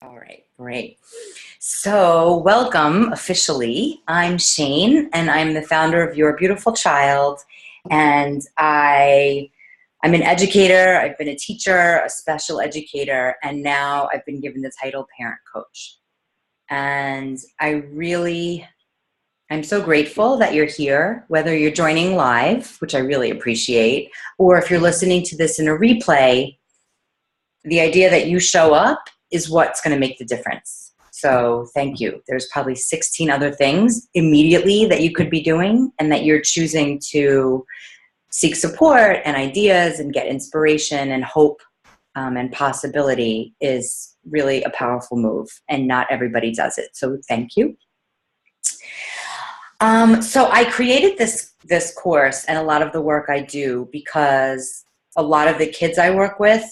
All right, great. So, welcome officially. I'm Shane, and I'm the founder of Your Beautiful Child. And I'm an educator. I've been a teacher, a special educator, and now I've been given the title parent coach. And I'm so grateful that you're here, whether you're joining live, which I really appreciate, or if you're listening to this in a replay. The idea that you show up is what's going to make the difference. So thank you. There's probably 16 other things immediately that you could be doing, and that you're choosing to seek support and ideas and get inspiration and hope and possibility is really a powerful move, and not everybody does it. So thank you. So I created this course and a lot of the work I do because a lot of the kids I work with,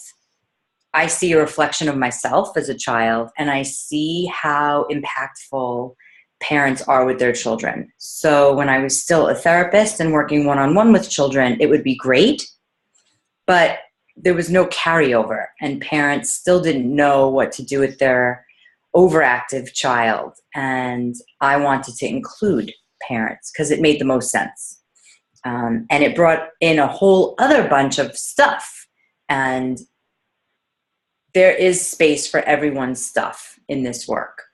I see a reflection of myself as a child, and I see how impactful parents are with their children. So when I was still a therapist and working one-on-one with children, it would be great, but there was no carryover, and parents still didn't know what to do with their overactive child. And I wanted to include parents because it made the most sense. And it brought in a whole other bunch of stuff. And there is space for everyone's stuff in this work.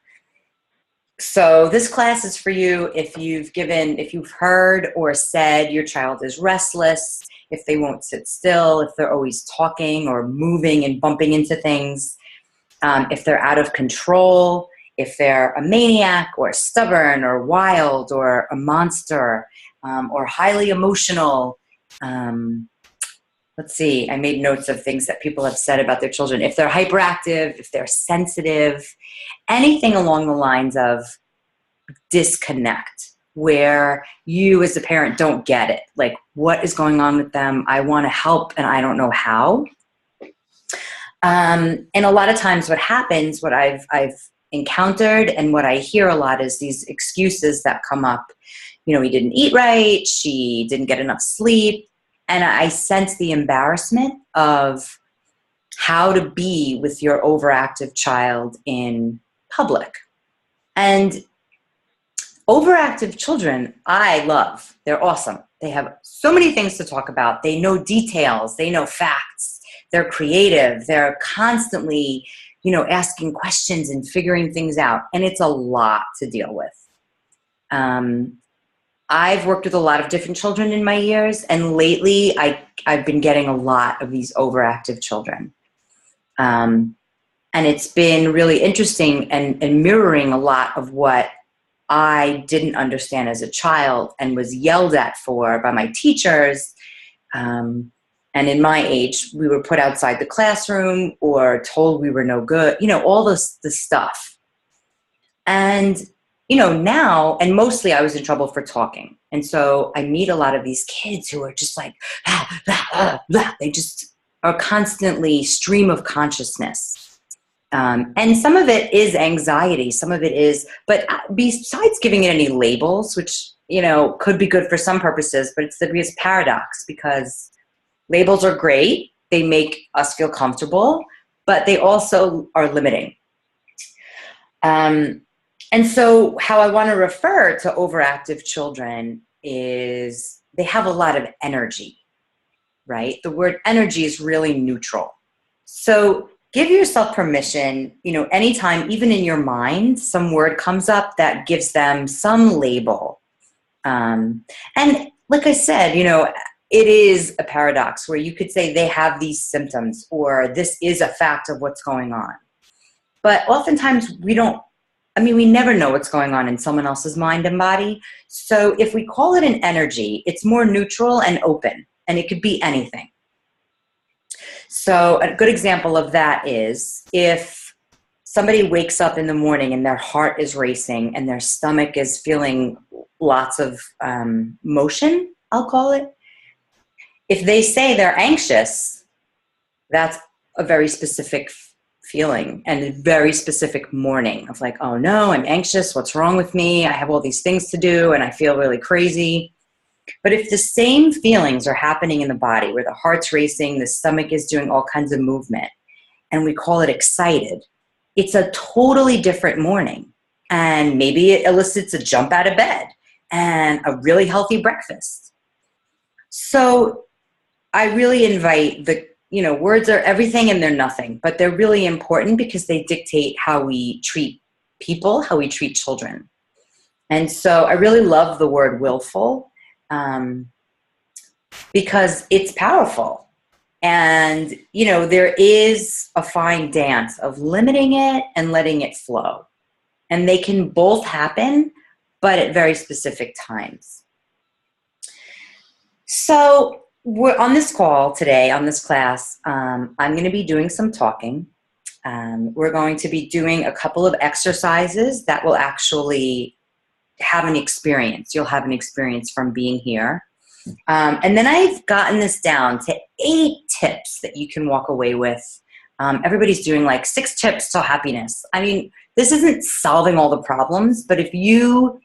So this class is for you if you've heard or said your child is restless, if they won't sit still, if they're always talking or moving and bumping into things, if they're out of control, if they're a maniac or stubborn or wild or a monster, or highly emotional. Let's see, I made notes of things that people have said about their children. If they're hyperactive, if they're sensitive, anything along the lines of disconnect, where you as a parent don't get it. Like, what is going on with them? I want to help and I don't know how. And a lot of times what happens, what I've encountered and what I hear a lot is these excuses that come up. You know, he didn't eat right, she didn't get enough sleep. And I sense the embarrassment of how to be with your overactive child in public. And overactive children, I love. They're awesome. They have so many things to talk about. They know details. They know facts. They're creative. They're constantly, asking questions and figuring things out. And it's a lot to deal with. I've worked with a lot of different children in my years, and lately I've been getting a lot of these overactive children. And it's been really interesting and mirroring a lot of what I didn't understand as a child and was yelled at for by my teachers. And in my age, we were put outside the classroom or told we were no good, all this stuff. And now, and mostly I was in trouble for talking. And so I meet a lot of these kids who are just like, they just are constantly stream of consciousness. And some of it is anxiety. Some of it is, but besides giving it any labels, which, could be good for some purposes, but it's the biggest paradox because labels are great. They make us feel comfortable, but they also are limiting. And so how I want to refer to overactive children is they have a lot of energy, right? The word energy is really neutral. So give yourself permission, anytime, even in your mind, some word comes up that gives them some label. And like I said, it is a paradox where you could say they have these symptoms or this is a fact of what's going on. But oftentimes we never know what's going on in someone else's mind and body. So if we call it an energy, it's more neutral and open, and it could be anything. So a good example of that is if somebody wakes up in the morning and their heart is racing and their stomach is feeling lots of motion, I'll call it. If they say they're anxious, that's a very specific feeling and a very specific morning of like, oh no, I'm anxious. What's wrong with me? I have all these things to do and I feel really crazy. But if the same feelings are happening in the body where the heart's racing, the stomach is doing all kinds of movement, and we call it excited, it's a totally different morning. And maybe it elicits a jump out of bed and a really healthy breakfast. So I really invite words are everything and they're nothing, but they're really important because they dictate how we treat people, how we treat children. And so I really love the word willful because it's powerful. And, there is a fine dance of limiting it and letting it flow. And they can both happen, but at very specific times. So we're on this call today, on this class, I'm going to be doing some talking. We're going to be doing a couple of exercises that will actually have an experience. You'll have an experience from being here. And then I've gotten this down to 8 tips that you can walk away with. Everybody's doing like 6 tips to happiness. I mean, this isn't solving all the problems, but if you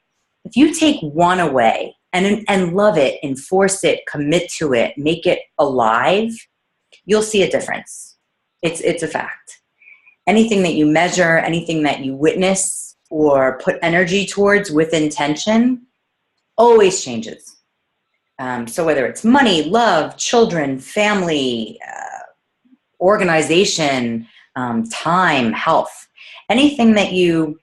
take one away and love it, enforce it, commit to it, make it alive, you'll see a difference. It's a fact. Anything that you measure, anything that you witness or put energy towards with intention always changes. So whether it's money, love, children, family, organization, time, health, anything that you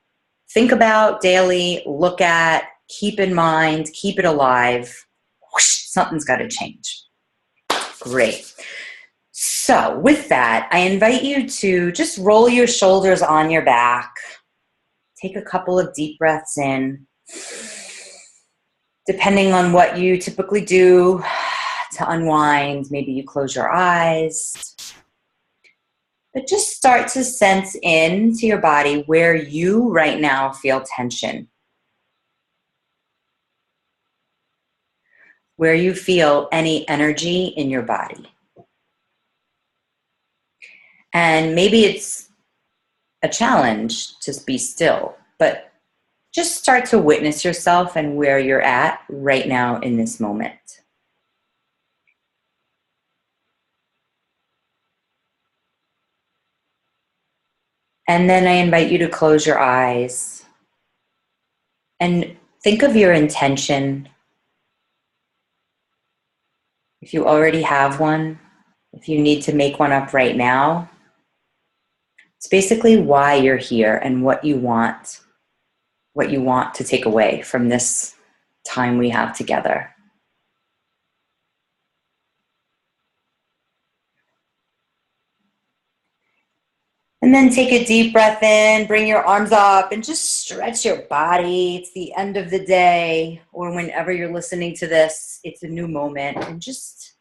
think about daily, look at, keep in mind, keep it alive, whoosh, something's got to change. Great. So with that, I invite you to just roll your shoulders on your back. Take a couple of deep breaths in. Depending on what you typically do to unwind, maybe you close your eyes. But just start to sense into your body where you right now feel tension. Where you feel any energy in your body. And maybe it's a challenge to be still, but just start to witness yourself and where you're at right now in this moment. And then I invite you to close your eyes and think of your intention. If you already have one, if you need to make one up right now, it's basically why you're here and what you want to take away from this time we have together. And then take a deep breath in, bring your arms up, and just stretch your body. It's the end of the day, or whenever you're listening to this, it's a new moment. And just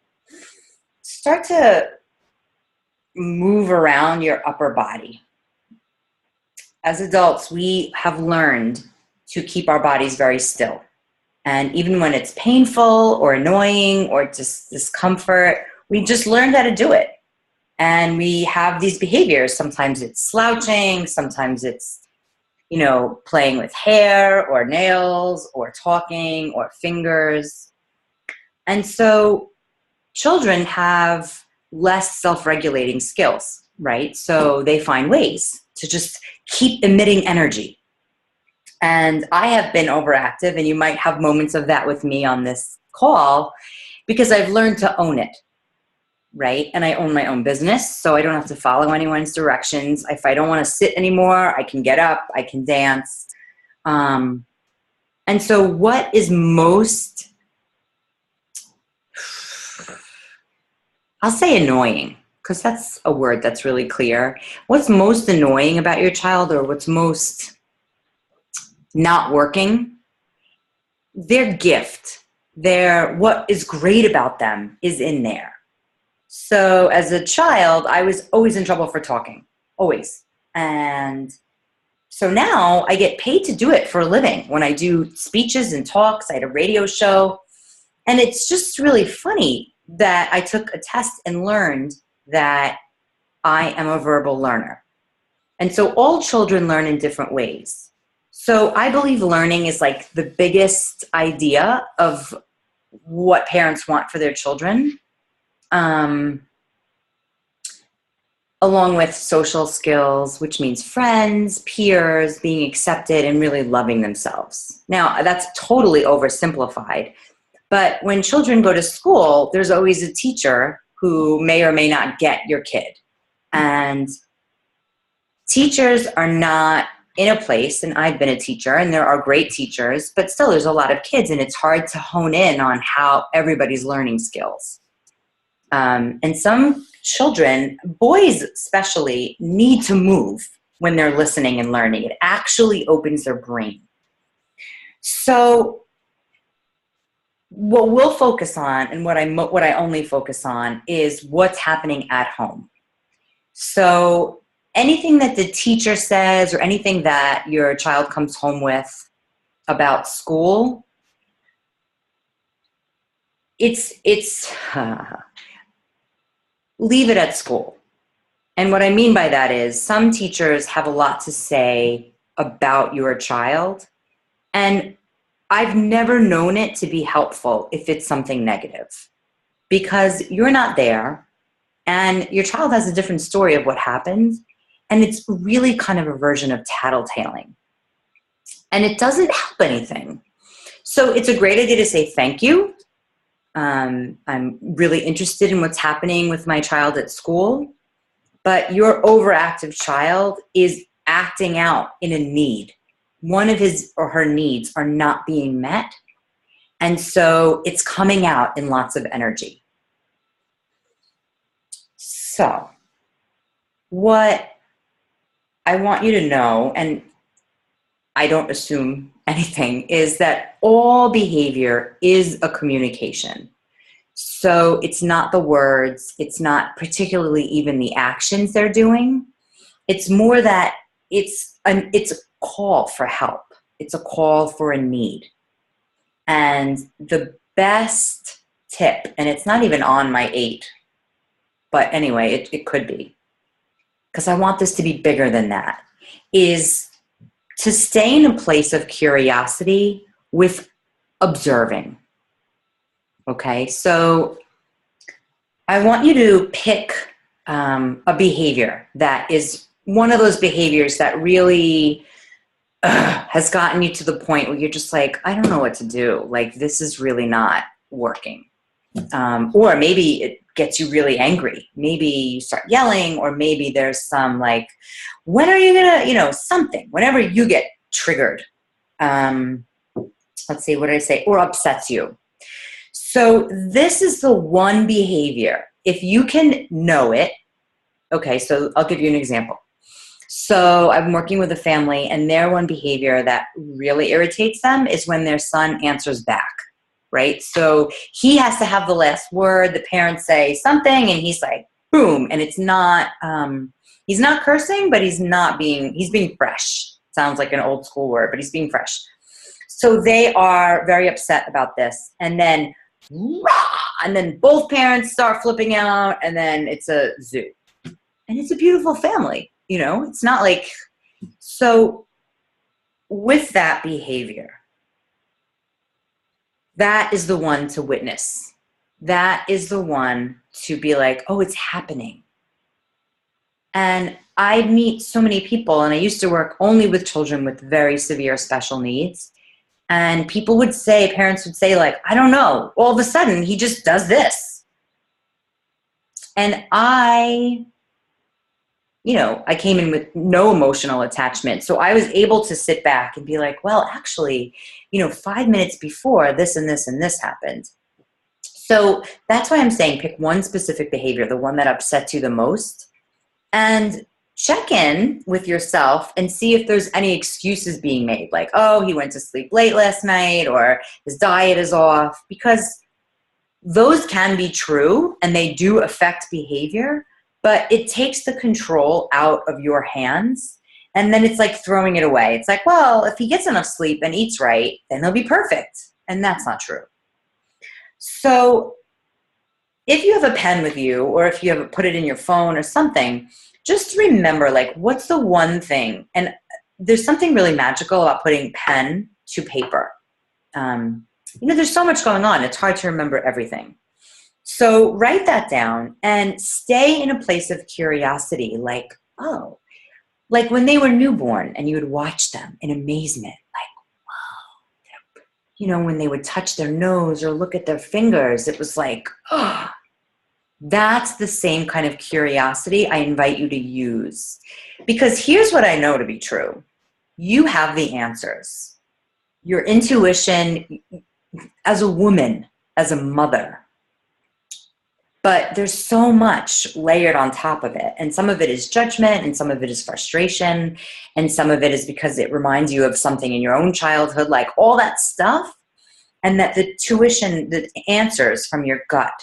start to move around your upper body. As adults, we have learned to keep our bodies very still. And even when it's painful or annoying or just discomfort, we just learned how to do it. And we have these behaviors. Sometimes it's slouching, sometimes it's, playing with hair or nails or talking or fingers. And so children have less self-regulating skills, right? So they find ways to just keep emitting energy. And I have been overactive, and you might have moments of that with me on this call because I've learned to own it. Right? And I own my own business, so I don't have to follow anyone's directions. If I don't want to sit anymore, I can get up, I can dance. And so what is most, I'll say annoying, because that's a word that's really clear. What's most annoying about your child, or what's most not working? Their gift, what is great about them is in there. So as a child, I was always in trouble for talking, always. And so now I get paid to do it for a living. When I do speeches and talks, I had a radio show. And it's just really funny that I took a test and learned that I am a verbal learner. And so all children learn in different ways. So I believe learning is like the biggest idea of what parents want for their children. along with social skills, which means friends, peers, being accepted, and really loving themselves. Now, that's totally oversimplified, but when children go to school, there's always a teacher who may or may not get your kid. And teachers are not in a place, and I've been a teacher, and there are great teachers, but still there's a lot of kids, and it's hard to hone in on how everybody's learning skills. And some children, boys especially, need to move when they're listening and learning. It actually opens their brain. So what we'll focus on, and what I only focus on, is what's happening at home. So anything that the teacher says or anything that your child comes home with about school, leave it at school. And what I mean by that is some teachers have a lot to say about your child, and I've never known it to be helpful if it's something negative, because you're not there and your child has a different story of what happened, and it's really kind of a version of tattletaling, and it doesn't help anything. So it's a great idea to say thank you. I'm really interested in what's happening with my child at school, but your overactive child is acting out in a need. One of his or her needs are not being met, and so it's coming out in lots of energy. So what I want you to know, and I don't assume anything, is that all behavior is a communication. So it's not the words, it's not particularly even the actions they're doing. It's more that it's a call for help. It's a call for a need. And the best tip, and it's not even on my 8, but anyway, it could be, because I want this to be bigger than that, is to stay in a place of curiosity with observing. Okay, so I want you to pick a behavior that is one of those behaviors that really has gotten you to the point where you're just like, I don't know what to do. Like, this is really not working. Or maybe it gets you really angry. Maybe you start yelling, or maybe there's some like, when are you gonna, something, whenever you get triggered. Let's see, what did I say? Or upsets you. So this is the one behavior, if you can know it. Okay, so I'll give you an example. So I'm working with a family, and their one behavior that really irritates them is when their son answers back, right? So he has to have the last word. The parents say something, and he's like, boom. And it's not, he's not cursing, but he's being fresh. Sounds like an old school word, but he's being fresh. So they are very upset about this. And then both parents start flipping out, and then it's a zoo. And it's a beautiful family, it's not like, so with that behavior, that is the one to witness. That is the one to be like, oh, it's happening. And I meet so many people, and I used to work only with children with very severe special needs. And parents would say like, I don't know, all of a sudden he just does this. And I came in with no emotional attachment. So I was able to sit back and be like, well, actually, 5 minutes before this and this and this happened. So that's why I'm saying pick one specific behavior, the one that upsets you the most, and check in with yourself and see if there's any excuses being made. Like, oh, he went to sleep late last night, or his diet is off, because those can be true and they do affect behavior, but it takes the control out of your hands. And then it's like throwing it away. It's like, well, if he gets enough sleep and eats right, then he'll be perfect. And that's not true. So if you have a pen with you, or if you have put it in your phone or something, just remember, like, what's the one thing? And there's something really magical about putting pen to paper. There's so much going on. It's hard to remember everything. So write that down and stay in a place of curiosity, like, oh, like when they were newborn and you would watch them in amazement, like, when they would touch their nose or look at their fingers, it was like, oh, that's the same kind of curiosity I invite you to use. Because here's what I know to be true. You have the answers. Your intuition as a woman, as a mother. But there's so much layered on top of it. And some of it is judgment, and some of it is frustration, and some of it is because it reminds you of something in your own childhood, like all that stuff. And that the answers from your gut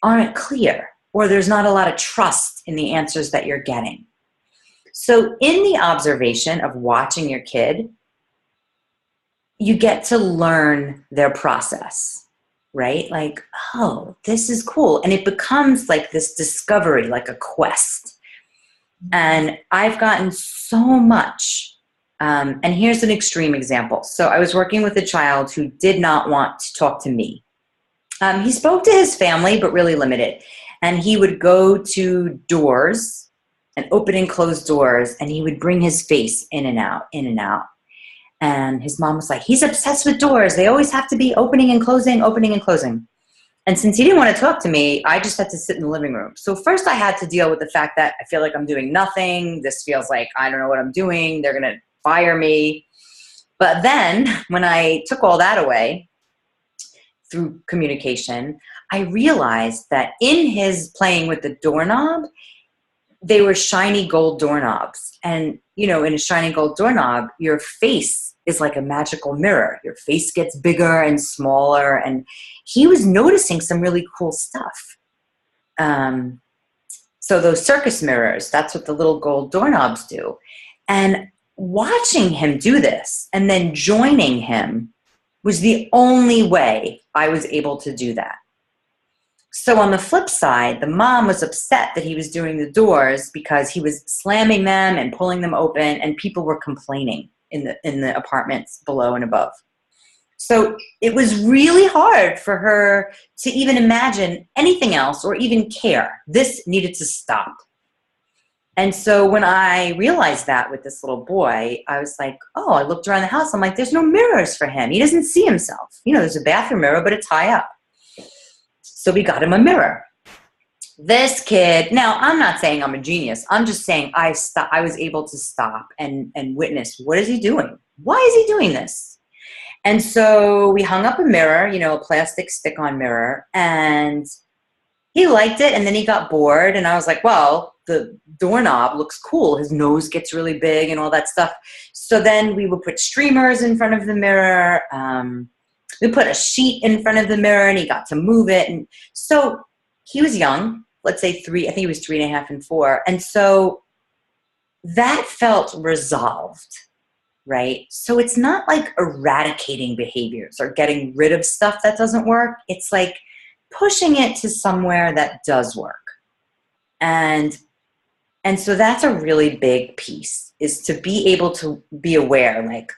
aren't clear, or there's not a lot of trust in the answers that you're getting. So in the observation of watching your kid, you get to learn their process. Right? Like, oh, this is cool. And it becomes like this discovery, like a quest. And I've gotten so much. And here's an extreme example. So I was working with a child who did not want to talk to me. He spoke to his family, but really limited. And he would go to doors and open and close doors, and he would bring his face in and out, in and out. And his mom was like, he's obsessed with doors. They always have to be opening and closing, opening and closing. And since he didn't want to talk to me, I just had to sit in the living room. So first I had to deal with the fact that I feel like I'm doing nothing. This feels like I don't know what I'm doing. They're going to fire me. But then when I took all that away through communication, I realized that in his playing with the doorknob, they were shiny gold doorknobs. And, in a shiny gold doorknob, your face is like a magical mirror. Your face gets bigger and smaller. And he was noticing some really cool stuff. So those circus mirrors, that's what the little gold doorknobs do. And watching him do this and then joining him was the only way I was able to do that. So on the flip side, the mom was upset that he was doing the doors because he was slamming them and pulling them open, and people were complaining in the apartments below and above. So it was really hard for her to even imagine anything else or even care. This needed to stop. And so when I realized that with this little boy, I was like, oh, I looked around the house. I'm like, there's no mirrors for him. He doesn't see himself. There's a bathroom mirror, but it's high up. So we got him a mirror. This kid, now I'm not saying I'm a genius. I'm just saying I was able to stop and witness, what is he doing? Why is he doing this? And so we hung up a mirror, a plastic stick-on mirror, and he liked it, and then he got bored, and I was like, well, the doorknob looks cool. His nose gets really big and all that stuff. So then we would put streamers in front of the mirror. We put a sheet in front of the mirror, and he got to move it. And so he was young, let's say 3, I think he was 3.5 and 4. And so that felt resolved, right? So it's not like eradicating behaviors or getting rid of stuff that doesn't work. It's like pushing it to somewhere that does work. And so that's a really big piece, is to be able to be aware, like,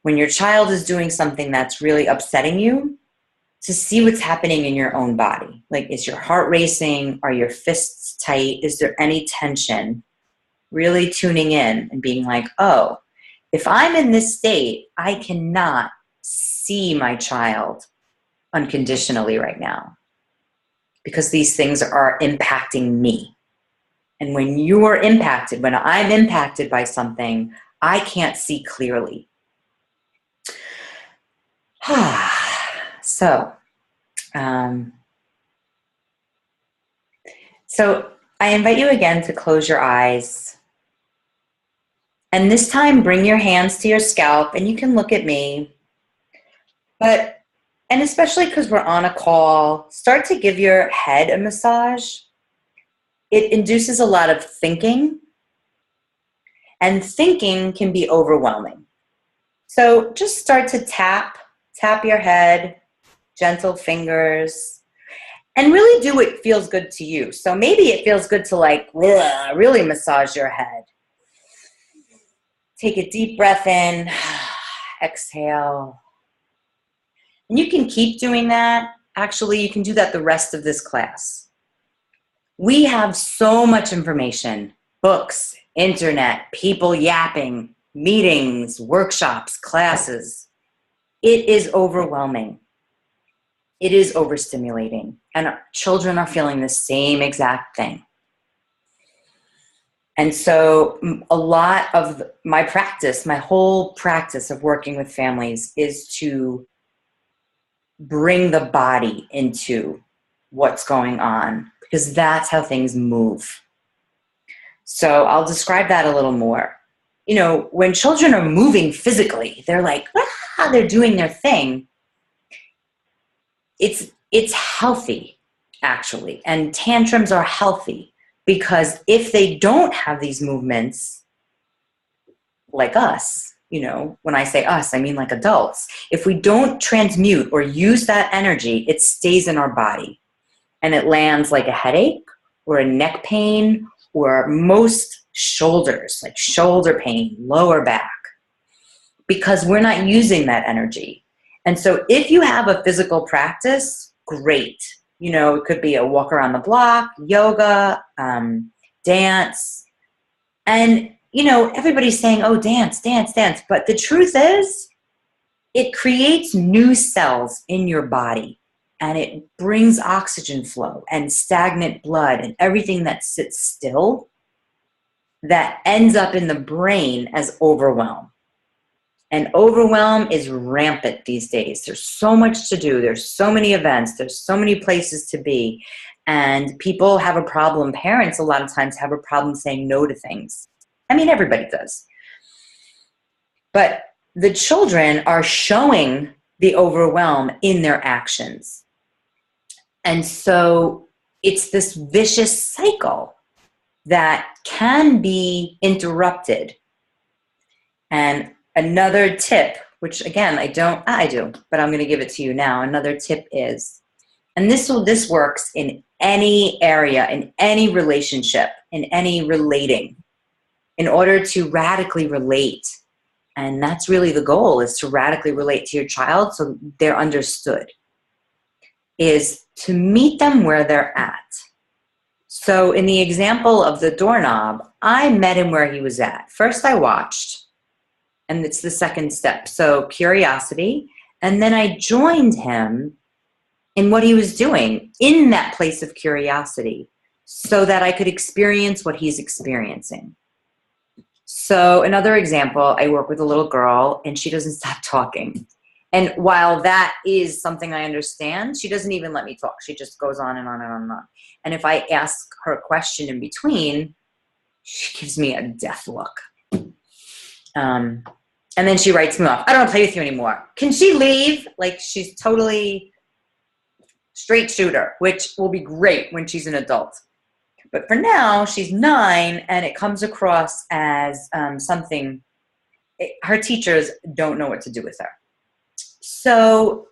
when your child is doing something that's really upsetting you, to see what's happening in your own body. Like, is your heart racing? Are your fists tight? Is there any tension? Really tuning in and being like, oh, if I'm in this state, I cannot see my child unconditionally right now because these things are impacting me. And when when I'm impacted by something, I can't see clearly. So I invite you again to close your eyes. And this time, bring your hands to your scalp, and you can look at me. And especially because we're on a call, start to give your head a massage. It induces a lot of thinking, and thinking can be overwhelming. So just start to tap your head, gentle fingers, and really do what feels good to you. So maybe it feels good to really massage your head. Take a deep breath in, exhale. And you can keep doing that, Actually, you can do that the rest of this class. We have so much information, books, internet, people yapping, meetings, workshops, classes. It is overwhelming. It is overstimulating. And children are feeling the same exact thing. And so a lot of my practice, my whole practice of working with families is to bring the body into what's going on, because that's how things move. So I'll describe that a little more. You know, when children are moving physically, they're like, they're doing their thing. It's healthy, actually. And tantrums are healthy, because if they don't have these movements, like us, you know, when I say us, I mean like adults. If we don't transmute or use that energy, it stays in our body. And it lands like a headache or a neck pain, or most shoulders, like shoulder pain, lower back, because we're not using that energy. And so if you have a physical practice, great. You know, it could be a walk around the block, yoga, dance. And, you know, everybody's saying, oh, dance, dance, dance. But the truth is, it creates new cells in your body. And it brings oxygen flow and stagnant blood and everything that sits still that ends up in the brain as overwhelm. And overwhelm is rampant these days. There's so much to do. There's so many events. There's so many places to be. And people have a problem. Parents a lot of times have a problem saying no to things. I mean, everybody does. But the children are showing the overwhelm in their actions. And so it's this vicious cycle that can be interrupted. And another tip, which again, I do, but I'm going to give it to you now. Another tip is, and this works in any area, in any relationship, in any relating, in order to radically relate. And that's really the goal, is to radically relate to your child so they're understood, is to meet them where they're at. So in the example of the doorknob, I met him where he was at. First I watched, and it's the second step. So curiosity, and then I joined him in what he was doing in that place of curiosity so that I could experience what he's experiencing. So another example, I work with a little girl and she doesn't stop talking. And while that is something I understand, she doesn't even let me talk. She just goes on and on and on and on. And if I ask her a question in between, she gives me a death look. And then she writes me off. I don't want to play with you anymore. Can she leave? Like, she's totally straight shooter, which will be great when she's an adult. But for now, she's 9, and it comes across as something, her teachers don't know what to do with her. So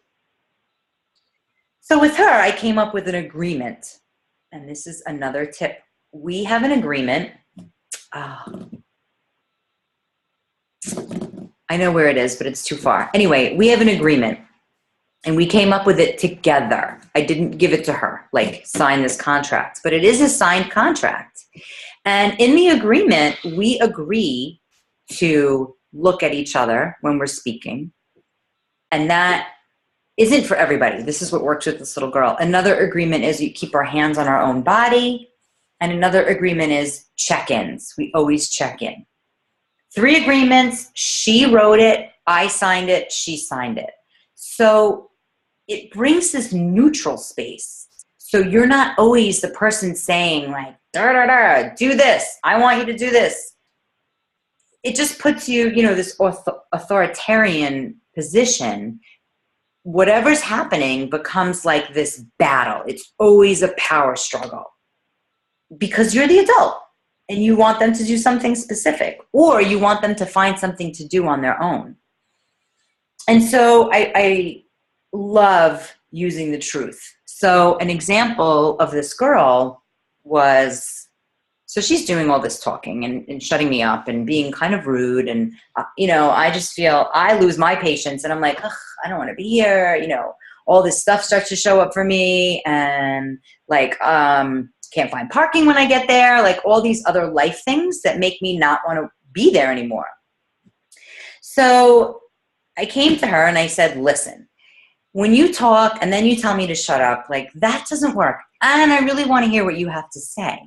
with her, I came up with an agreement. And this is another tip. We have an agreement. I know where it is, but it's too far. Anyway, we have an agreement. And we came up with it together. I didn't give it to her, like sign this contract. But it is a signed contract. And in the agreement, we agree to look at each other when we're speaking. And that isn't for everybody. This is what works with this little girl. Another agreement is you keep our hands on our own body. And another agreement is check-ins. We always check in. 3 agreements. She wrote it. I signed it. She signed it. So it brings this neutral space. So you're not always the person saying like, do this. I want you to do this. It just puts you, this authoritarian position. Whatever's happening becomes like this battle. It's always a power struggle because you're the adult and you want them to do something specific, or you want them to find something to do on their own. And so I love using the truth. So an example of this girl was, so she's doing all this talking and shutting me up and being kind of rude. And, I just feel I lose my patience and I'm like, ugh, I don't want to be here, all this stuff starts to show up for me, and like, can't find parking when I get there, like all these other life things that make me not want to be there anymore. So I came to her and I said, listen, when you talk and then you tell me to shut up, like that doesn't work. And I really want to hear what you have to say.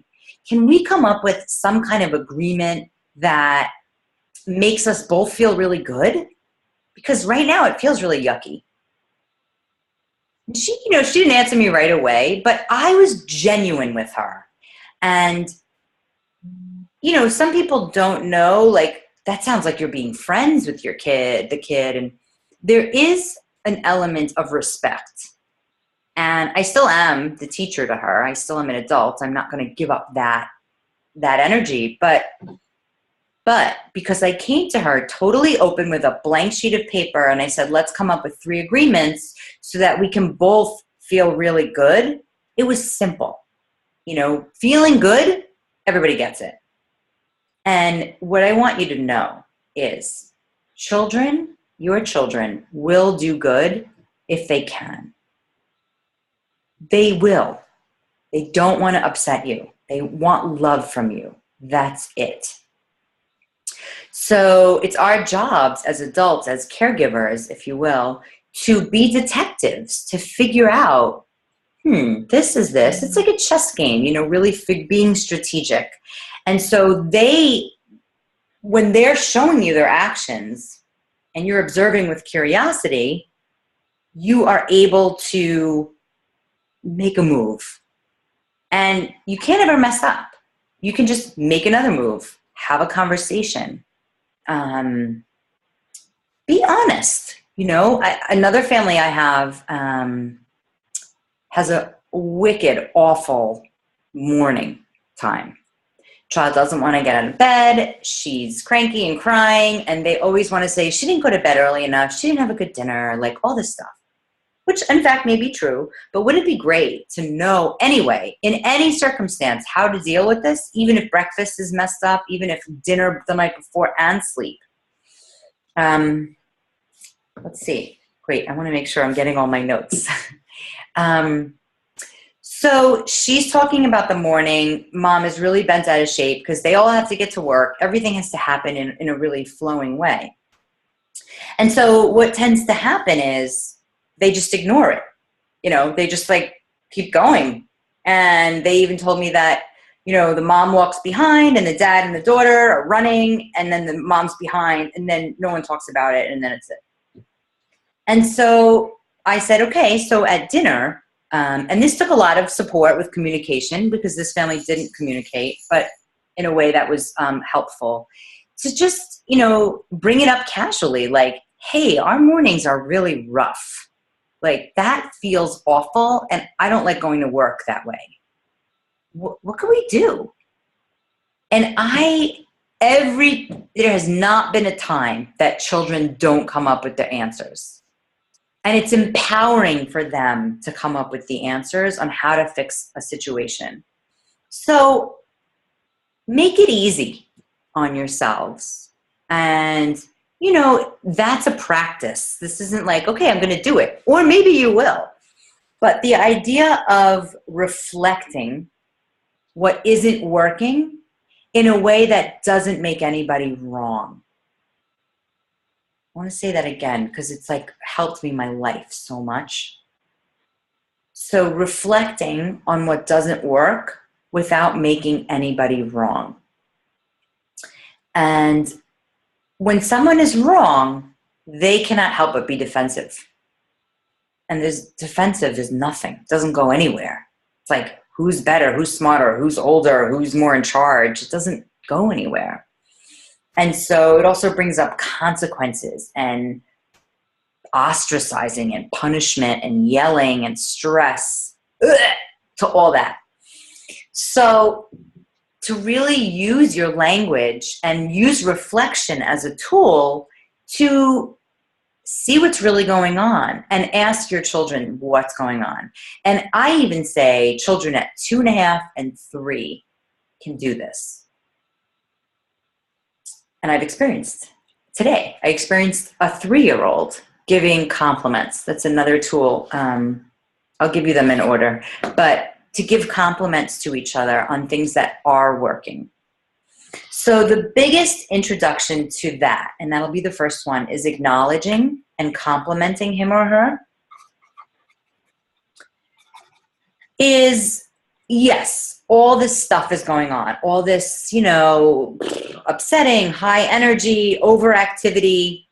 Can we come up with some kind of agreement that makes us both feel really good? Because right now it feels really yucky. And she, she didn't answer me right away, but I was genuine with her. And, some people don't know, like, that sounds like you're being friends with the kid. And there is an element of respect. And I still am the teacher to her. I still am an adult. I'm not going to give up that energy. But because I came to her totally open with a blank sheet of paper and I said, let's come up with 3 agreements so that we can both feel really good. It was simple. Feeling good, everybody gets it. And what I want you to know is your children will do good if they can. They will. They don't want to upset you. They want love from you. That's it. So it's our jobs as adults, as caregivers, if you will, to be detectives, to figure out, this is this. It's like a chess game, really being strategic. And so when they're showing you their actions and you're observing with curiosity, you are able to make a move. And you can't ever mess up. You can just make another move, have a conversation. Be honest. Another family I have has a wicked, awful morning time. Child doesn't want to get out of bed. She's cranky and crying. And they always want to say, she didn't go to bed early enough. She didn't have a good dinner, like all this stuff. Which in fact may be true, but wouldn't it be great to know anyway, in any circumstance, how to deal with this, even if breakfast is messed up, even if dinner the night before and sleep? Let's see. Great. I want to make sure I'm getting all my notes. So she's talking about the morning. Mom is really bent out of shape because they all have to get to work. Everything has to happen in a really flowing way. And so what tends to happen is they just ignore it. They just like keep going. And they even told me that, the mom walks behind and the dad and the daughter are running and then the mom's behind and then no one talks about it and then it's it. And so I said, okay, so at dinner, and this took a lot of support with communication because this family didn't communicate, but in a way that was helpful to just, bring it up casually. Like, hey, our mornings are really rough. Like that feels awful. And I don't like going to work that way. What can we do? And there has not been a time that children don't come up with their answers. And it's empowering for them to come up with the answers on how to fix a situation. So make it easy on yourselves. And, that's a practice. This isn't like, okay, I'm going to do it. Or maybe you will. But the idea of reflecting what isn't working in a way that doesn't make anybody wrong. I want to say that again because it's like helped me my life so much. So reflecting on what doesn't work without making anybody wrong. And when someone is wrong, they cannot help but be defensive. And this defensive is nothing. It doesn't go anywhere. It's like, who's better, who's smarter, who's older, who's more in charge. It doesn't go anywhere. And so it also brings up consequences and ostracizing and punishment and yelling and stress, to all that. So to really use your language and use reflection as a tool to see what's really going on and ask your children what's going on. And I even say children at 2.5 and 3 can do this. And I experienced a 3-year-old giving compliments. That's another tool. I'll give you them in order. But to give compliments to each other on things that are working. So the biggest introduction to that, and that'll be the first one, is acknowledging and complimenting him or her. Is, yes, all this stuff is going on. All this, upsetting, high energy, overactivity,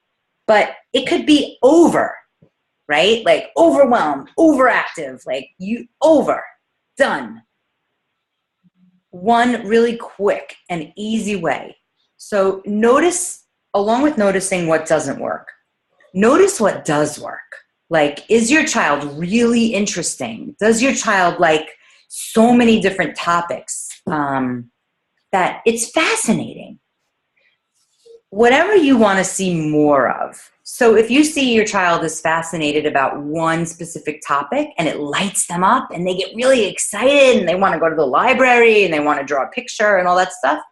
but it could be over, right? Like overwhelmed, overactive, like done. One really quick and easy way. So notice, along with noticing what doesn't work, notice what does work. Like, is your child really interesting? Does your child like so many different topics that it's fascinating? Whatever you want to see more of. So if you see your child is fascinated about one specific topic and it lights them up and they get really excited and they want to go to the library and they want to draw a picture and all that stuff,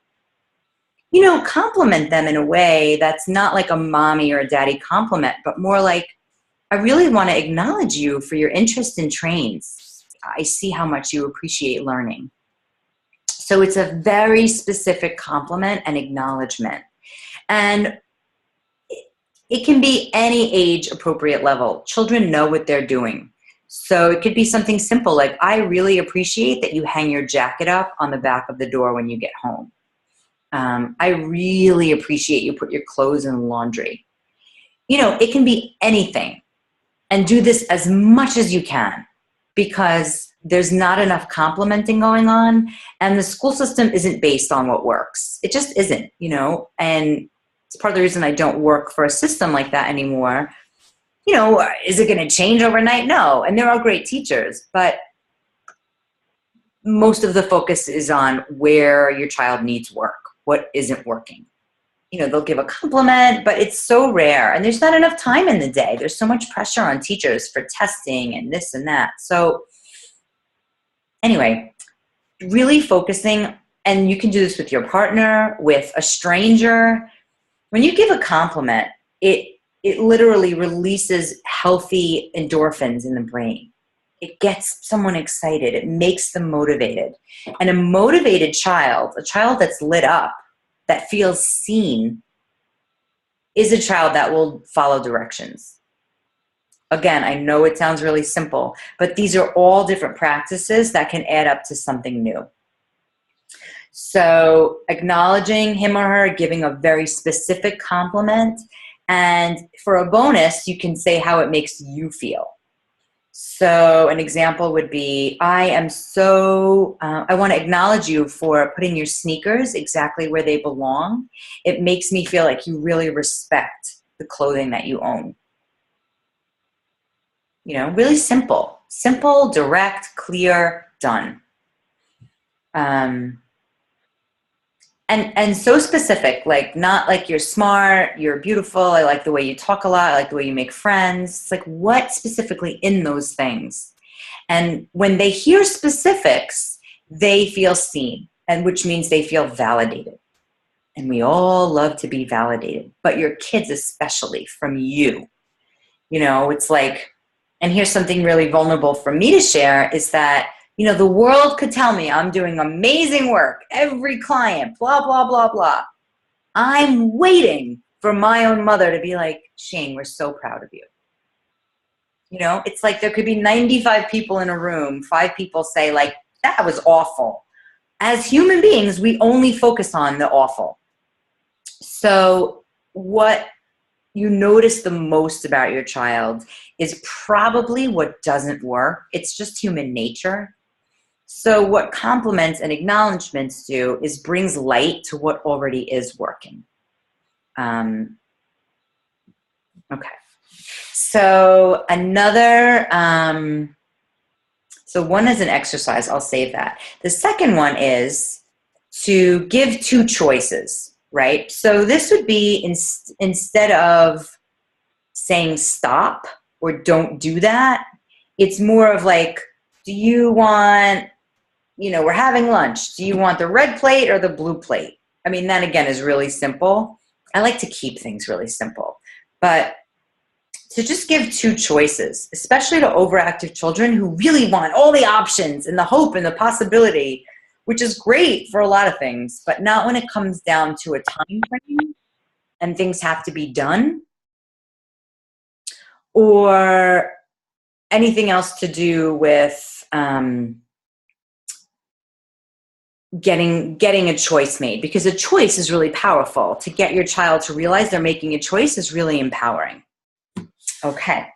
compliment them in a way that's not like a mommy or a daddy compliment, but more like, I really want to acknowledge you for your interest in trains. I see how much you appreciate learning. So it's a very specific compliment and acknowledgement. And it can be any age appropriate level. Children know what they're doing. So it could be something simple like, I really appreciate that you hang your jacket up on the back of the door when you get home. I really appreciate you put your clothes in the laundry. It can be anything. And do this as much as you can, because there's not enough complimenting going on, and the school system isn't based on what works. It just isn't, and it's part of the reason I don't work for a system like that anymore. Is it going to change overnight? No. And there are great teachers, but most of the focus is on where your child needs work, what isn't working. They'll give a compliment, but it's so rare. And there's not enough time in the day. There's so much pressure on teachers for testing and this and that. So anyway, really focusing, and you can do this with your partner, with a stranger. When you give a compliment, it literally releases healthy endorphins in the brain. It gets someone excited. It makes them motivated. And a motivated child, a child that's lit up, that feels seen, is a child that will follow directions. Again, I know it sounds really simple, but these are all different practices that can add up to something new. So acknowledging him or her, giving a very specific compliment, and for a bonus, you can say how it makes you feel. So an example would be, I want to acknowledge you for putting your sneakers exactly where they belong. It makes me feel like you really respect the clothing that you own. Really simple, direct, clear, done. And so specific, like not like you're smart, you're beautiful, I like the way you talk a lot, I like the way you make friends. It's like, what specifically in those things? And when they hear specifics, they feel seen, and which means they feel validated. And we all love to be validated, but your kids especially, from you. It's like, and here's something really vulnerable for me to share, is that the world could tell me I'm doing amazing work, every client, blah, blah, blah, blah. I'm waiting for my own mother to be like, Shane, we're so proud of you. It's like there could be 95 people in a room, 5 people say like, that was awful. As human beings, we only focus on the awful. So what you notice the most about your child is probably what doesn't work. It's just human nature. So what compliments and acknowledgments do is brings light to what already is working. Okay. So so one is an exercise. I'll save that. The second one is to give 2 choices, right? So this would be instead of saying stop or don't do that, it's more of like, do you want, we're having lunch. Do you want the red plate or the blue plate? I mean, that again is really simple. I like to keep things really simple. But to just give two choices, especially to overactive children who really want all the options and the hope and the possibility, which is great for a lot of things, but not when it comes down to a time frame and things have to be done, or anything else to do with getting a choice made, because a choice is really powerful. To get your child to realize they're making a choice is really empowering. Okay,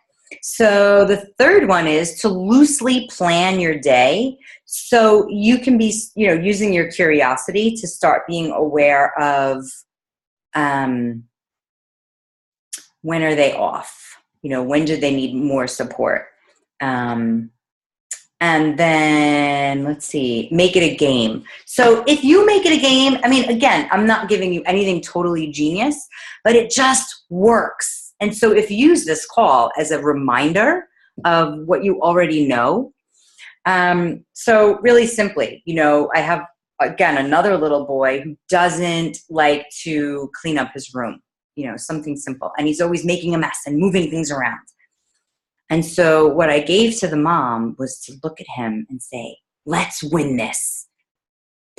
so the third one is to loosely plan your day, so you can be, using your curiosity to start being aware of when are they off, when do they need more support. And then, let's see, make it a game. So if you make it a game, again, I'm not giving you anything totally genius, but it just works. And so if you use this call as a reminder of what you already know. So really simply, I have, again, another little boy who doesn't like to clean up his room, something simple. And he's always making a mess and moving things around. And so what I gave to the mom was to look at him and say, let's win this.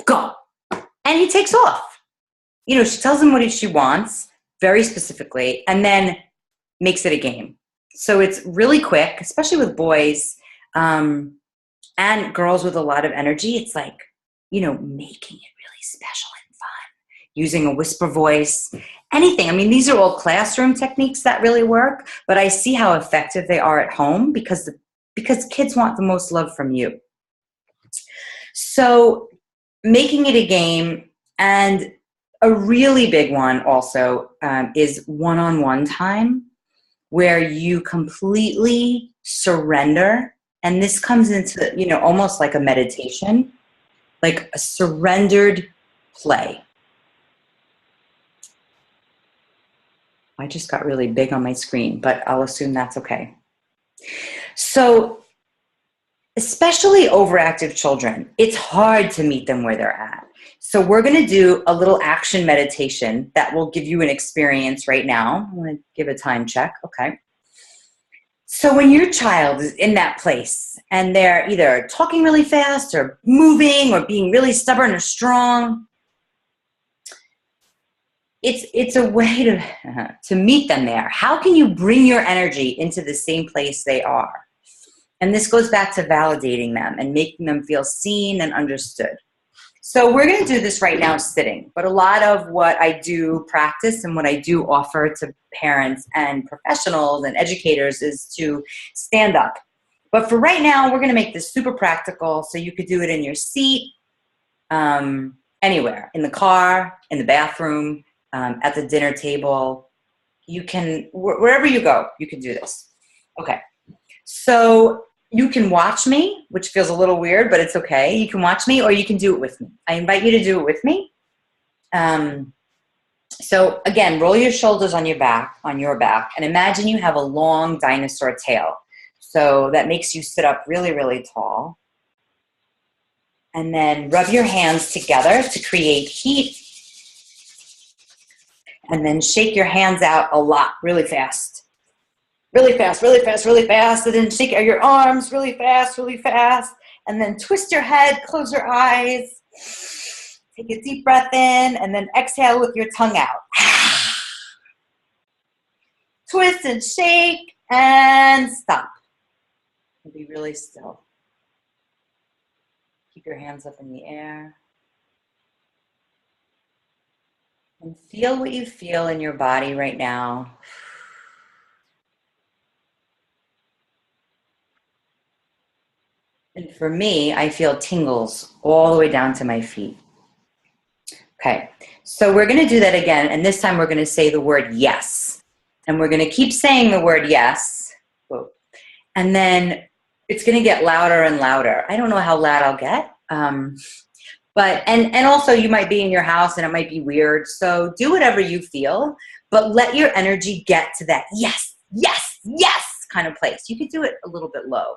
Go. And he takes off. She tells him what she wants very specifically, and then makes it a game. So it's really quick, especially with boys and girls with a lot of energy. It's like, making it really special and fun, using a whisper voice, anything. These are all classroom techniques that really work, but I see how effective they are at home because kids want the most love from you. So making it a game, and a really big one also is one-on-one time where you completely surrender. And this comes into, almost like a meditation, like a surrendered play. I just got really big on my screen, but I'll assume that's okay. So, especially overactive children, it's hard to meet them where they're at. So we're going to do a little action meditation that will give you an experience right now. I'm going to give a time check. Okay. So when your child is in that place and they're either talking really fast or moving or being really stubborn or strong, it's a way to meet them there. How can you bring your energy into the same place they are? And this goes back to validating them and making them feel seen and understood. So we're going to do this right now sitting, but a lot of what I do practice and what I do offer to parents and professionals and educators is to stand up. But for right now, we're going to make this super practical, so you could do it in your seat, anywhere, in the car, in the bathroom, at the dinner table. You can, wherever you go, you can do this. Okay. So you can watch me, which feels a little weird, but it's okay. You can watch me or you can do it with me. I invite you to do it with me. So again, roll your shoulders on your back, and imagine you have a long dinosaur tail. So that makes you sit up really, really tall. And then rub your hands together to create heat. And then shake your hands out a lot, really fast. Really fast, really fast, really fast. And then shake out your arms really fast, really fast. And then twist your head, close your eyes. Take a deep breath in, and then exhale with your tongue out. Twist and shake, and stop. And be really still. Keep your hands up in the air. And feel what you feel in your body right now. And for me, I feel tingles all the way down to my feet. Okay, so we're going to do that again, and this time we're going to say the word yes. And we're going to keep saying the word yes. And then it's going to get louder and louder. I don't know how loud I'll get. But also you might be in your house and it might be weird. So do whatever you feel, but let your energy get to that yes, yes, yes kind of place. You could do it a little bit low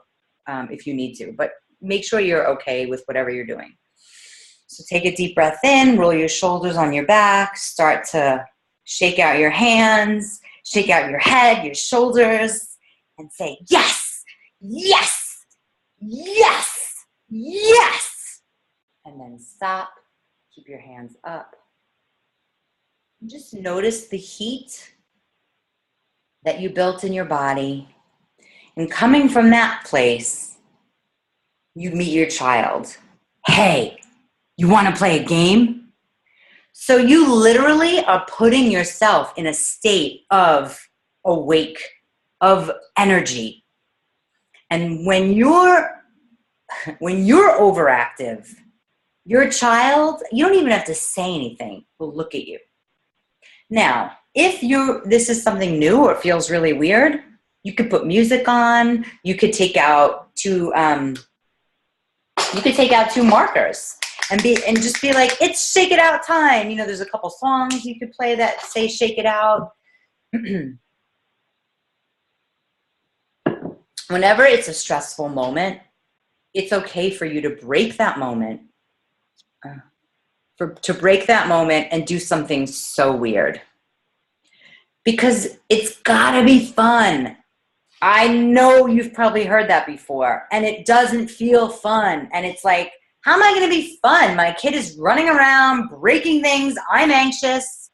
if you need to, but make sure you're okay with whatever you're doing. So take a deep breath in, roll your shoulders on your back, start to shake out your hands, Shake out your head, your shoulders, and say, yes, yes, yes, yes. And then stop, keep your hands up. And just notice the heat that you built in your body. And coming from that place, you meet your child. Hey, you want to play a game? So you literally are putting yourself in a state of awake, of energy. And when you're overactive, your child, you don't even have to say anything, will look at you. Now, if this is something new or feels really weird, you could put music on, you could take out two markers. And just be like, it's shake it out time. There's a couple songs you could play that say shake it out. Whenever it's a stressful moment, it's okay for you to break that moment. To break that moment and do something so weird. Because it's gotta be fun. I know you've probably heard that before. And it doesn't feel fun. And it's like, how am I going to be fun? My kid is running around, breaking things. I'm anxious.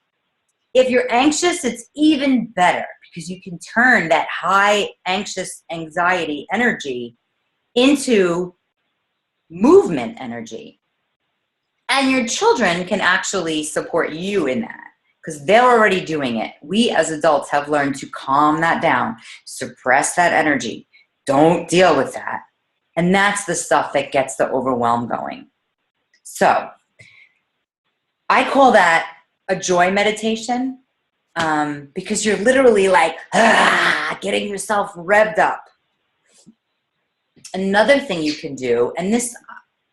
If you're anxious, it's even better because you can turn that high, anxious, anxiety energy into movement energy. And your children can actually support you in that because they're already doing it. We as adults have learned to calm that down, suppress that energy. Don't deal with that. And that's the stuff that gets the overwhelm going. So I call that a joy meditation because you're literally like, getting yourself revved up. Another thing you can do, and this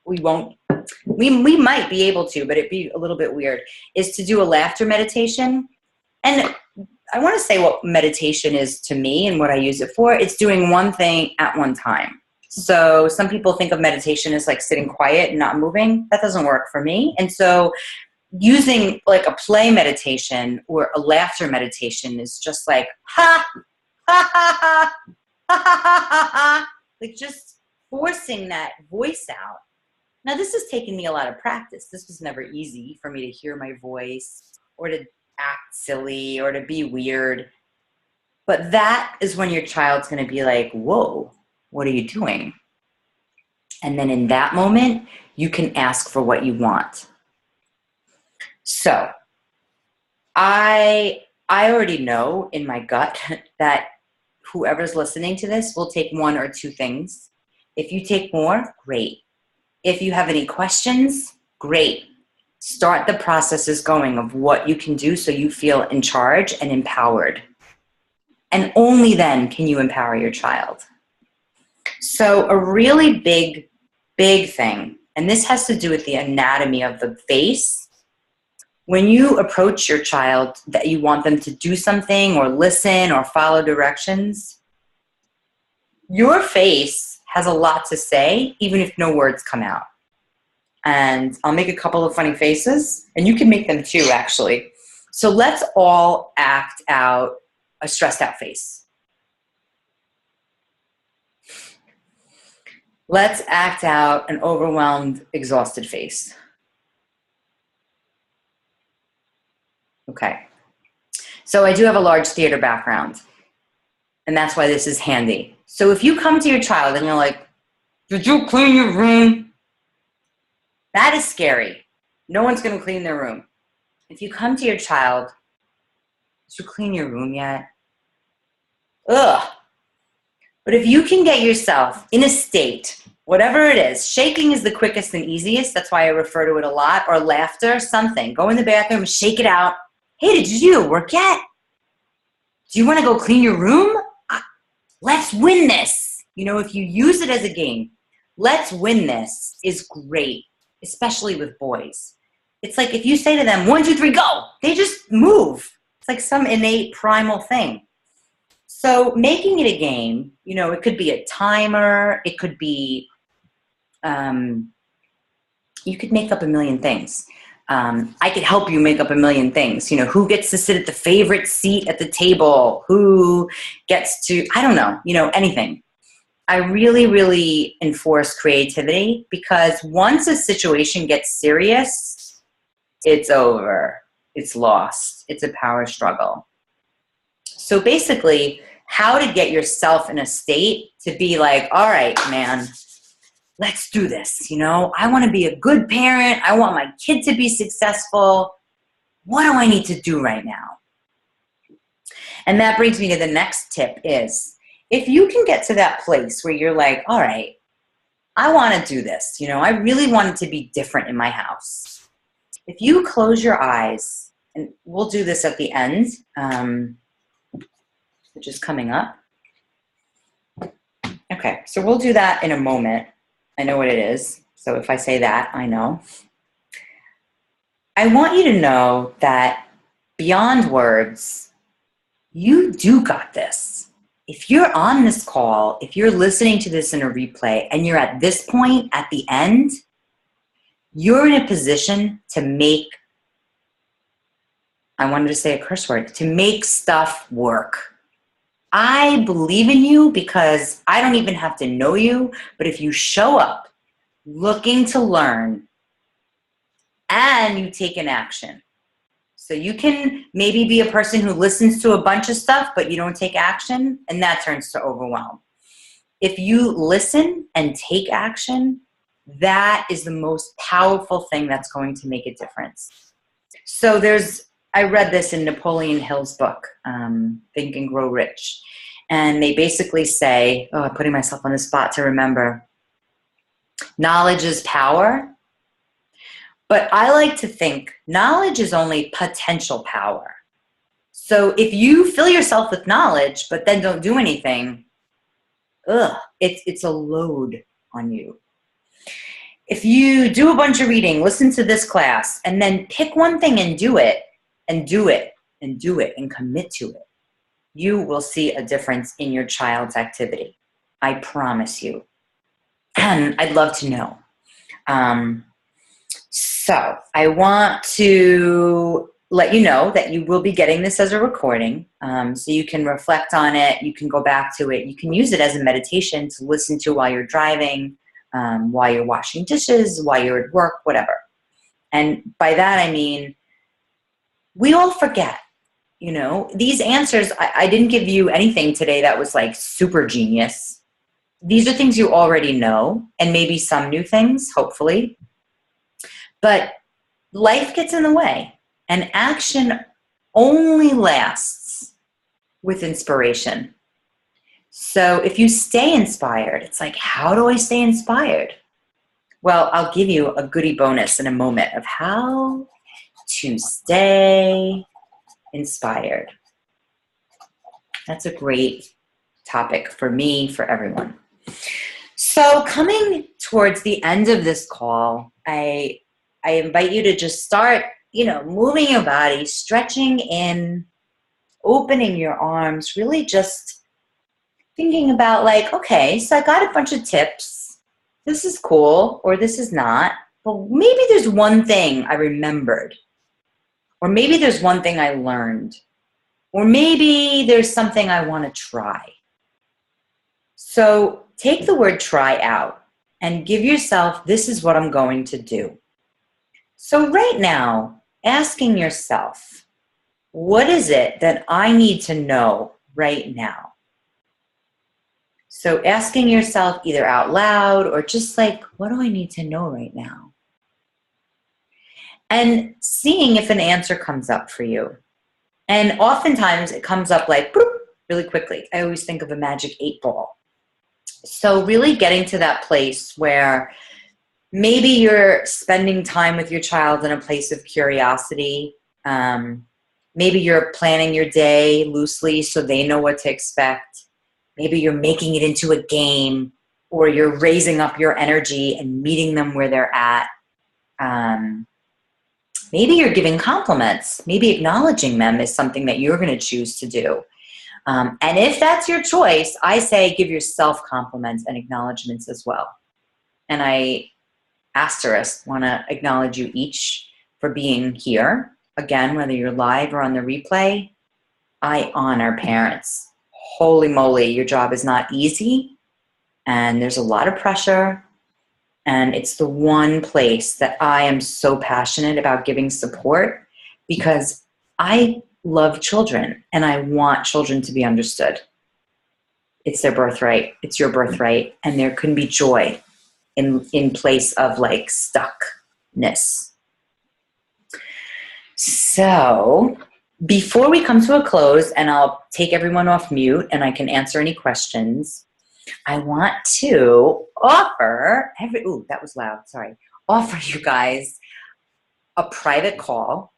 we might be able to, but it'd be a little bit weird, is to do a laughter meditation. And I want to say what meditation is to me and what I use it for. It's doing one thing at one time. So some people think of meditation as like sitting quiet and not moving. That doesn't work for me. And so using like a play meditation or a laughter meditation is just like, ha, ha, ha, ha, ha, ha, ha, ha, like just forcing that voice out. Now this has taken me a lot of practice. This was never easy for me to hear my voice or to act silly or to be weird. But that is when your child's going to be like, whoa. What are you doing? And then in that moment, you can ask for what you want. So I already know in my gut that whoever's listening to this will take one or two things. If you take more, great. If you have any questions, great. Start the processes going of what you can do so you feel in charge and empowered. And only then can you empower your child. So a really big thing, and this has to do with the anatomy of the face. When you approach your child that you want them to do something or listen or follow directions, your face has a lot to say, even if no words come out. And I'll make a couple of funny faces, and you can make them too, actually. So let's all act out a stressed out face. Let's act out an overwhelmed, exhausted face. Okay. So I do have a large theater background, and that's why this is handy. So if you come to your child and you're like, did you clean your room? That is scary. No one's going to clean their room. If you come to your child, did you clean your room yet? Ugh. But if you can get yourself in a state, whatever it is, shaking is the quickest and easiest. That's why I refer to it a lot. Or laughter, something. Go in the bathroom, shake it out. Hey, did you do your work yet? Do you want to go clean your room? Let's win this. If you use it as a game, let's win this is great, especially with boys. It's like if you say to them, 1, 2, 3, go, they just move. It's like some innate primal thing. So making it a game, it could be a timer. It could be, you could make up a million things. I could help you make up a million things. You know, who gets to sit at the favorite seat at the table? Who gets to, I don't know, you know, anything. I really, really enforce creativity because once a situation gets serious, it's over. It's lost. It's a power struggle. So basically, how to get yourself in a state to be like, all right, man, let's do this. You know, I want to be a good parent. I want my kid to be successful. What do I need to do right now? And that brings me to the next tip is, if you can get to that place where you're like, all right, I want to do this. You know, I really want it to be different in my house. If you close your eyes, and we'll do this at the end, which is coming up. Okay, so we'll do that in a moment. I know what it is. So if I say that, I know. I want you to know that beyond words, you do got this. If you're on this call, if you're listening to this in a replay and you're at this point at the end, you're in a position to make, I wanted to say a curse word, to make stuff work. I believe in you because I don't even have to know you, but if you show up looking to learn and you take an action. So you can maybe be a person who listens to a bunch of stuff, but you don't take action, and that turns to overwhelm. If you listen and take action, that is the most powerful thing that's going to make a difference. So I read this in Napoleon Hill's book, Think and Grow Rich. And they basically say, I'm putting myself on the spot to remember, knowledge is power. But I like to think knowledge is only potential power. So if you fill yourself with knowledge, but then don't do anything, it's a load on you. If you do a bunch of reading, listen to this class, and then pick one thing and do it, and do it, and do it, and commit to it, you will see a difference in your child's activity. I promise you. And I'd love to know. So I want to let you know that you will be getting this as a recording, so you can reflect on it. You can go back to it. You can use it as a meditation to listen to while you're driving, while you're washing dishes, while you're at work, whatever. And by that, I mean, we all forget, you know, these answers. I didn't give you anything today that was like super genius. These are things you already know, and maybe some new things, hopefully. But life gets in the way, and action only lasts with inspiration. So if you stay inspired, it's like, how do I stay inspired? Well, I'll give you a goodie bonus in a moment of how to stay inspired. That's a great topic for me, for everyone. So coming towards the end of this call, I invite you to just start, you know, moving your body, stretching in, opening your arms, really just thinking about like, okay, so I got a bunch of tips. This is cool, or this is not, but maybe there's one thing I remembered, or maybe there's one thing I learned, or maybe there's something I want to try. So take the word try out and give yourself, this is what I'm going to do. So right now, asking yourself, what is it that I need to know right now? So asking yourself either out loud or just like, what do I need to know right now? And seeing if an answer comes up for you. And oftentimes it comes up like, boop, really quickly. I always think of a magic 8-ball. So really getting to that place where maybe you're spending time with your child in a place of curiosity. Maybe you're planning your day loosely so they know what to expect. Maybe you're making it into a game, or you're raising up your energy and meeting them where they're at. Maybe you're giving compliments. Maybe acknowledging them is something that you're going to choose to do. And if that's your choice, I say give yourself compliments and acknowledgments as well. And I want to acknowledge you each for being here. Again, whether you're live or on the replay, I honor parents. Holy moly, your job is not easy, and there's a lot of pressure, and it's the one place that I am so passionate about giving support, because I love children and I want children to be understood. It's their birthright. It's your birthright. And there can be joy in place of like stuckness. So before we come to a close, and I'll take everyone off mute and I can answer any questions, I want to offer that was loud, sorry. Offer you guys a private call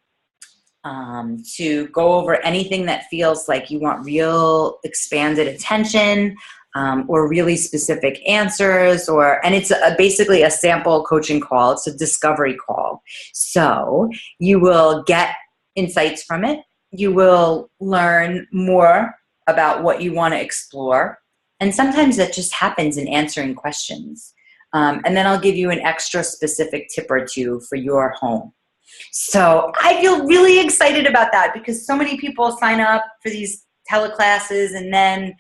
to go over anything that feels like you want real expanded attention, or really specific answers, and it's basically a sample coaching call. It's a discovery call. So you will get insights from it. You will learn more about what you want to explore. And sometimes that just happens in answering questions. And then I'll give you an extra specific tip or two for your home. So I feel really excited about that, because so many people sign up for these teleclasses, and then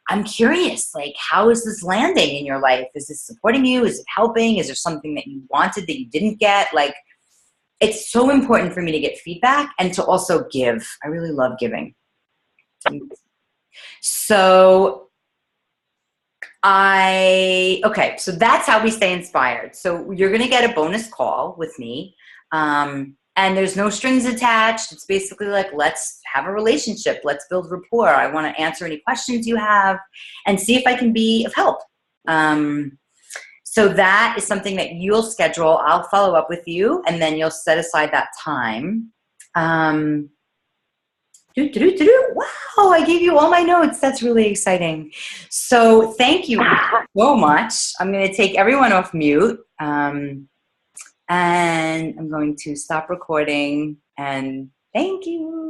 I'm curious, like, how is this landing in your life? Is this supporting you? Is it helping? Is there something that you wanted that you didn't get? Like, it's so important for me to get feedback and to also give. I really love giving. So so that's how we stay inspired. So you're going to get a bonus call with me. And there's no strings attached. It's basically like, let's have a relationship. Let's build rapport. I want to answer any questions you have and see if I can be of help. So that is something that you'll schedule. I'll follow up with you, and then you'll set aside that time. Wow, I gave you all my notes. That's really exciting. So thank you so much. I'm going to take everyone off mute. And I'm going to stop recording, and thank you.